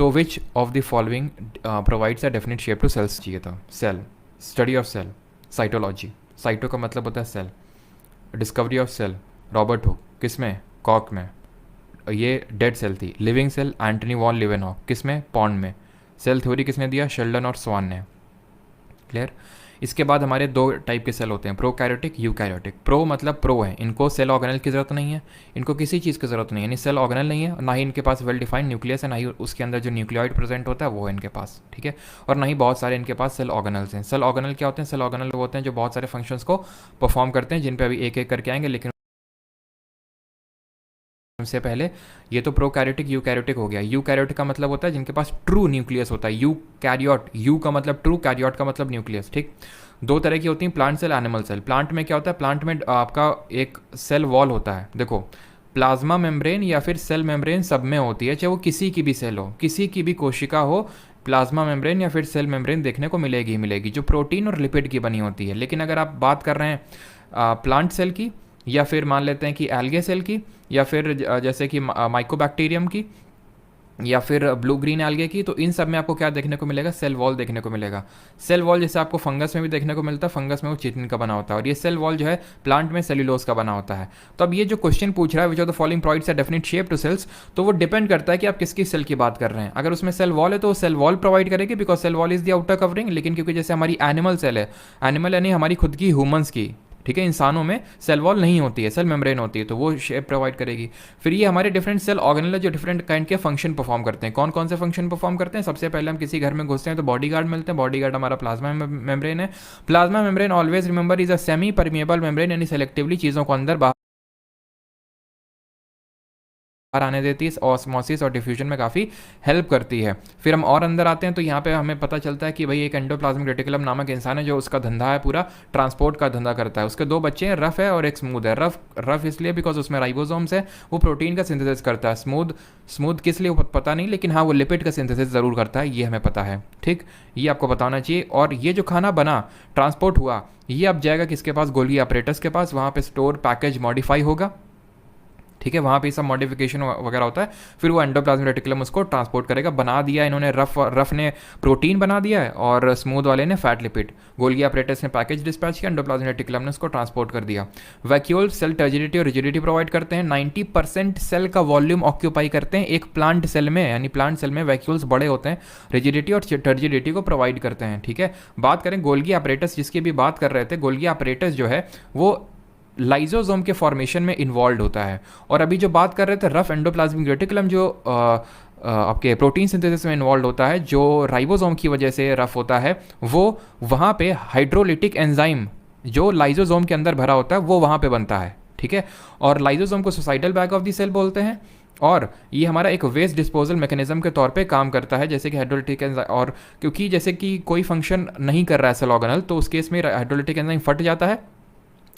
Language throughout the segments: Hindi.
तो which of the following provides a definite shape to cells चाहिए था। Cell, study of cell, cytology, cyto का मतलब होता है cell, discovery of cell, Robert Hooke, किस में, कॉक में, ये डेड सेल थी। Living cell, Antony van Leeuwenhoek, किस में, पॉन्ड में। सेल थ्योरी किसने दिया, शेल्डन और स्वान ने। क्लियर। इसके बाद हमारे दो टाइप के सेल होते हैं, प्रोकैरियोटिक, यूकैरियोटिक। प्रो मतलब प्रो है, इनको सेल ऑर्गेनल की ज़रूरत नहीं है, इनको किसी चीज़ की ज़रूरत नहीं है, यानी सेल ऑर्गेनल नहीं है, ना ही इनके पास वेल डिफाइंड न्यूक्लियस है, ना ही उसके अंदर जो न्यूक्लियोइड प्रेजेंट होता है वो है इनके पास, ठीक है। और ना ही बहुत सारे इनके पास सेल ऑर्गेनल्स हैं। सेल ऑर्गेनल क्या होते हैं, सेल ऑर्गेनल वो होते हैं जो बहुत सारे फंक्शंस को परफॉर्म करते हैं, जिन पर अभी एक एक करके आएंगे, लेकिन से पहले ये तो प्रोकैरियोटिक यूकैरियोटिक हो गया। यूकैरियोटिक का मतलब होता है जिनके पास ट्रू न्यूक्लियस होता है। यूकैरियोट, यू का मतलब ट्रू, कैरियोट का मतलब न्यूक्लियस, ठीक। दो तरह की होती हैं, plant cell, animal cell. Plant में क्या होता है, प्लांट में आपका एक सेल वॉल होता है। देखो, प्लाज्मा मेम्ब्रेन या फिर सेल मेम्ब्रेन सब में होती है, चाहे वो किसी की भी सेल हो, किसी की भी कोशिका हो, प्लाज्मा मेम्ब्रेन या फिर सेल मेम्ब्रेन देखने को मिलेगी ही मिलेगी, जो प्रोटीन और लिपिड की बनी होती है। लेकिन अगर आप बात कर रहे हैं प्लांट सेल की, या फिर मान लेते हैं कि एल्गे सेल की, या फिर जैसे कि माइकोबैक्टीरियम की, या फिर ब्लू ग्रीन एल्गे की, तो इन सब में आपको क्या देखने को मिलेगा, सेल वॉल देखने को मिलेगा। सेल वॉल जैसे आपको फंगस में भी देखने को मिलता है, फंगस में वो चिटिन का बना होता है, और ये सेल वॉल जो है प्लांट में सेल्यूलोज का बना होता है। तो अब ये जो क्वेश्चन पूछ रहा है, which of the following provides a definite shape to cells, तो वो डिपेंड करता है कि आप किसकी सेल की बात कर रहे हैं। अगर उसमें सेल वॉल है तो वो सेल वॉल प्रोवाइड करेगी, because cell wall is the outer covering. लेकिन क्योंकि जैसे हमारी एनिमल सेल है, एनिमल यानी हमारी खुद की ह्यूमंस की, ठीक है, इंसानों में सेल वॉल नहीं होती है, सेल मेम्ब्रेन होती है, तो वो शेप प्रोवाइड करेगी। फिर ये हमारे डिफरेंट सेल ऑर्गेनल है जो डिफरेंट काइंड के फंक्शन परफॉर्म करते हैं। कौन कौन से फंक्शन परफॉर्म करते हैं, सबसे पहले हम किसी घर में घुसते हैं तो बॉडीगार्ड मिलते हैं। बॉडीगार्ड हमारा प्लाज्मा मेम्ब्रेन है। Plasma membrane always remember is a semi permeable membrane, यानी सेलेक्टिवली चीज़ों को अंदर बाहर आने देती है, ऑस्मोसिस और डिफ्यूजन में काफ़ी हेल्प करती है। फिर हम और अंदर आते हैं तो यहाँ पे हमें पता चलता है कि भाई एक एंडोप्लाज्मिक रेटिकुलम नामक इंसान है जो उसका धंधा है पूरा ट्रांसपोर्ट का धंधा करता है। उसके दो बच्चे हैं, रफ है और एक स्मूथ है। रफ इसलिए बिकॉज उसमें राइबोसोम्स है, वो प्रोटीन का सिंथेसिस करता है। स्मूथ किस लिए पता नहीं, लेकिन हाँ वो लिपिड का सिंथेसिस ज़रूर करता है, ये हमें पता है, ठीक। ये आपको बताना चाहिए। और ये जो खाना बना, ट्रांसपोर्ट हुआ, ये अब जाएगा किसके पास, गोल्गी अपरेटस के पास। वहाँ पे स्टोर, पैकेज, मॉडिफाई होगा, ठीक है, वहाँ पे सब मॉडिफिकेशन वगैरह होता है। फिर वो एंडोप्लाज्मिक रेटिकुलम उसको ट्रांसपोर्ट करेगा। बना दिया इन्होंने, रफ ने प्रोटीन बना दिया है और स्मूथ वाले ने फैट लिपिड। गोल्गी अपरेटस ने पैकेज डिस्पैच किया, एंडोप्लाज्मिक रेटिकुलम ने उसको ट्रांसपोर्ट कर दिया। वैक्यूल सेल टर्जिडिटी और रिजिडिटी प्रोवाइड करते हैं। 90% सेल का वॉल्यूम ऑक्यूपाई करते हैं एक प्लांट सेल में, यानी प्लांट सेल में वैक्यूल्स बड़े होते हैं, रिजिडिटी और टर्जिडिटी को प्रोवाइड करते हैं, ठीक है। बात करें गोल्गी अपरेटस, जिसकी भी बात कर रहे थे, गोल्गी अपरेटस जो है वो लाइजोसोम के फॉर्मेशन में इन्वॉल्व होता है। और अभी जो बात कर रहे थे रफ एंडोप्लाज्मिक रेटिकुलम जो आपके प्रोटीन सिंथेसिस में इन्वॉल्व होता है, जो राइबोसोम की वजह से रफ होता है, वो वहाँ पे हाइड्रोलिटिक एंजाइम जो लाइजोसोम के अंदर भरा होता है वो वहाँ पे बनता है, ठीक है। और लाइजोसोम को suicidal bag of the cell बोलते हैं, और ये हमारा एक वेस्ट डिस्पोजल मैकेनिज्म के तौर पे काम करता है, जैसे कि हाइड्रोलिटिक एंजाइम। और क्योंकि जैसे कि कोई फंक्शन नहीं कर रहा है सेल ऑर्गेनल, तो उस केस में हाइड्रोलिटिक एंजाइम फट जाता है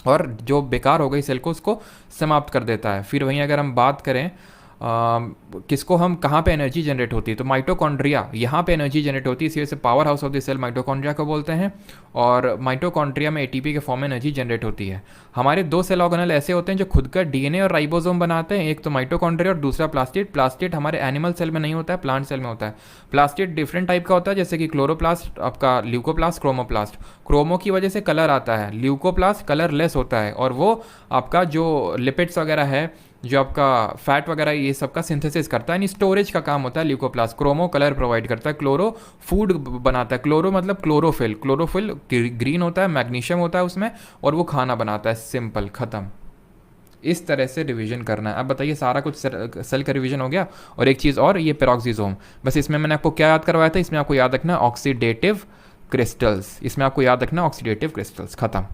और जो बेकार हो गई सेल को उसको समाप्त कर देता है। फिर वहीं अगर हम बात करें किसको, हम कहाँ पे एनर्जी जनरेट होती है, तो माइटोकॉन्ड्रिया, यहाँ पे एनर्जी जनरेट होती है, इसी वजह से powerhouse of the cell mitochondria को बोलते हैं। और माइटोकॉन्ड्रिया में एटीपी के फॉर्म में एनर्जी जनरेट होती है। हमारे दो सेल ऑर्गेनल ऐसे होते हैं जो खुद का डीएनए और राइबोसोम बनाते हैं, एक तो माइटोकॉन्ड्रिया और दूसरा प्लास्टिड। प्लास्टिड हमारे एनिमल सेल में नहीं होता है, प्लांट सेल में होता है। प्लास्टिड डिफरेंट टाइप का होता है, जैसे कि क्लोरोप्लास्ट, आपका ल्यूकोप्लास्ट, क्रोमोप्लास्ट। क्रोमो की वजह से कलर आता है, ल्यूकोप्लास्ट कलरलेस होता है, और वो आपका जो लिपिड्स वगैरह है, जो आपका फैट वगैरह ये सब का सिंथेसिस करता है, यानी स्टोरेज का काम होता है ल्यूकोप्लास्ट। क्रोमो कलर प्रोवाइड करता है, क्लोरो फूड बनाता है। क्लोरो मतलब क्लोरोफिल, क्लोरोफिल ग्रीन होता है, मैग्नीशियम होता है उसमें, और वो खाना बनाता है। सिंपल, खत्म। इस तरह से रिवीजन करना है। अब बताइए, सारा कुछ सेल का रिवीजन हो गया। और एक चीज़ और, ये पेरोक्सिसोम, बस इसमें मैंने आपको क्या याद करवाया था, इसमें आपको याद रखना ऑक्सीडेटिव क्रिस्टल्स, इसमें आपको याद रखना ऑक्सीडेटिव क्रिस्टल्स, खत्म।